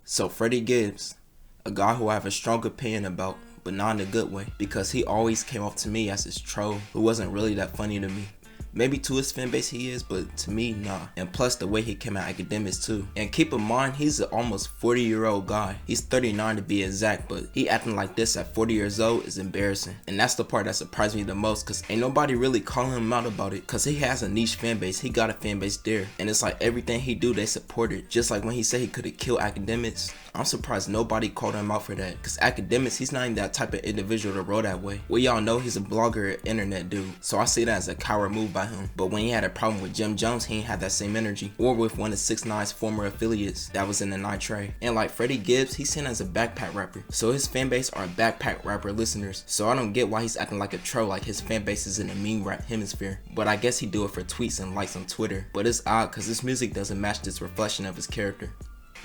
So Freddie Gibbs, a guy who I have a strong opinion about, but not in a good way, because he always came off to me as this troll who wasn't really that funny to me. Maybe to his fan base he is, but to me, nah. And plus the way he came at academics too. And keep in mind, he's an almost 40-year-old guy. He's 39 to be exact, but he acting like this at 40 years old is embarrassing. And that's the part that surprised me the most, cause ain't nobody really calling him out about it, cause he has a niche fan base. He got a fan base there. And it's like everything he do, they support it. Just like when he said he could have killed academics, I'm surprised nobody called him out for that. Cause academics, he's not even that type of individual to roll that way. We all know he's a blogger, internet dude. So I see that as a coward move by him. But when he had a problem with Jim Jones, he ain't had that same energy. Or with one of 6ix9ine's former affiliates that was in the Night Tray. And like Freddie Gibbs, he's seen as a backpack rapper. So his fan base are backpack rapper listeners. So I don't get why he's acting like a troll, like his fan base is in the meme rap hemisphere. But I guess he do it for tweets and likes on Twitter. But it's odd cause his music doesn't match this reflection of his character.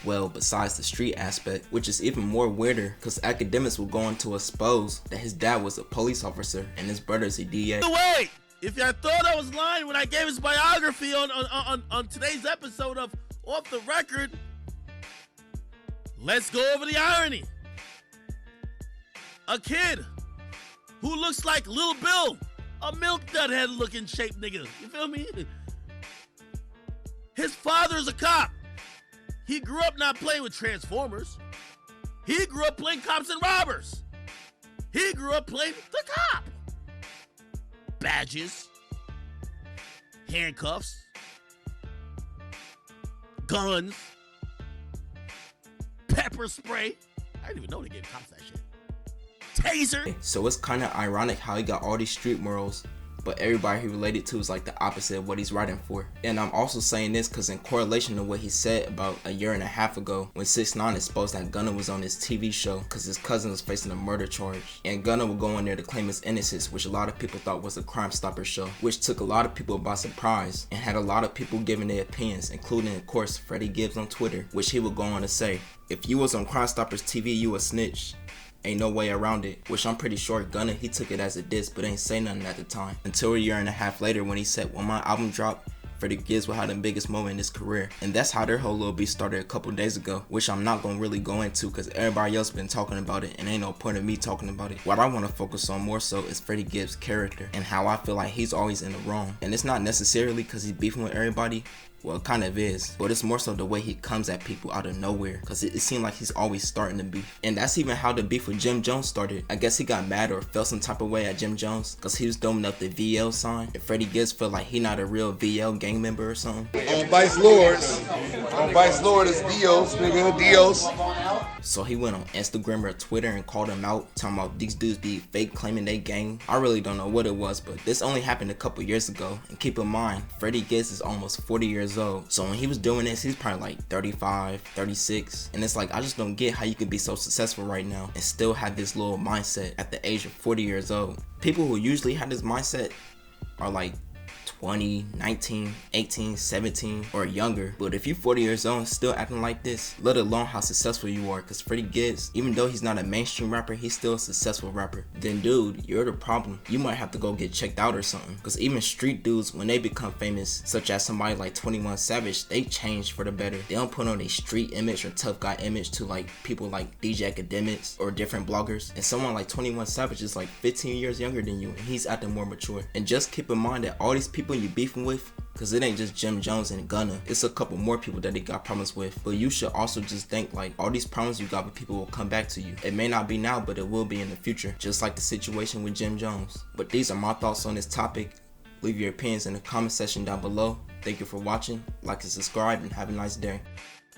Well, besides the street aspect, which is even more weirder because academics will go on to expose that his dad was a police officer and his brother's a DA. Wait, if you thought I was lying when I gave his biography on today's episode of Off the Record, let's go over the irony. A kid who looks like Lil Bill, a milk dud head looking shape nigga, you feel me? His father is a cop. He grew up not playing with Transformers. He grew up playing cops and robbers. He grew up playing the cop. Badges, handcuffs, guns, pepper spray. I didn't even know they gave cops that shit. Taser. So it's kind of ironic how he got all these street morals, but everybody he related to is like the opposite of what he's writing for. And I'm also saying this because in correlation to what he said about a year and a half ago when 6ix9ine exposed that Gunna was on his TV show because his cousin was facing a murder charge. And Gunna would go in there to claim his innocence, which a lot of people thought was a Crime Stopper show, which took a lot of people by surprise and had a lot of people giving their opinions, including of course Freddie Gibbs on Twitter, which he would go on to say, if you was on Crime Stoppers TV, you a snitch. Ain't no way around it, which I'm pretty sure Gunna, he took it as a diss but ain't say nothing at the time. Until a year and a half later when he said, when my album dropped, Freddie Gibbs will have the biggest moment in his career. And that's how their whole little beef started a couple days ago, which I'm not gonna really go into because everybody else been talking about it and ain't no point of me talking about it. What I want to focus on more so is Freddie Gibbs' character and how I feel like he's always in the wrong. And it's not necessarily because he's beefing with everybody. Well, it kind of is, but it's more so the way he comes at people out of nowhere, because it seemed like he's always starting the beef. And that's even how the beef with Jim Jones started. I guess he got mad or felt some type of way at Jim Jones because he was doming up the VL sign, and Freddie Gibbs felt like he not a real VL gang member or something. On Vice Lords is Dios, nigga, Dios. So he went on Instagram or Twitter and called him out, talking about these dudes be fake claiming they gang. I really don't know what it was, but this only happened a couple years ago. And keep in mind, Freddie Gibbs is almost 40 years old. So when he was doing this, he's probably like 35, 36. And it's like, I just don't get how you could be so successful right now and still have this little mindset at the age of 40 years old. People who usually have this mindset are like 20, 19, 18, 17, or younger. But if you're 40 years old and still acting like this, let alone how successful you are, because Freddie Gibbs, even though he's not a mainstream rapper, he's still a successful rapper. Then dude, you're the problem. You might have to go get checked out or something. Because even street dudes, when they become famous, such as somebody like 21 Savage, they change for the better. They don't put on a street image or tough guy image to like people like DJ Academics or different bloggers. And someone like 21 Savage is like 15 years younger than you and he's acting more mature. And just keep in mind that all these people you beefing with, because it ain't just Jim Jones and Gunna, it's a couple more people that they got problems with. But you should also just think like all these problems you got with people will come back to you. It may not be now, but it will be in the future, just like the situation with Jim Jones. But these are my thoughts on this topic. Leave your opinions in the comment section down below. Thank you for watching, like and subscribe, and have a nice day.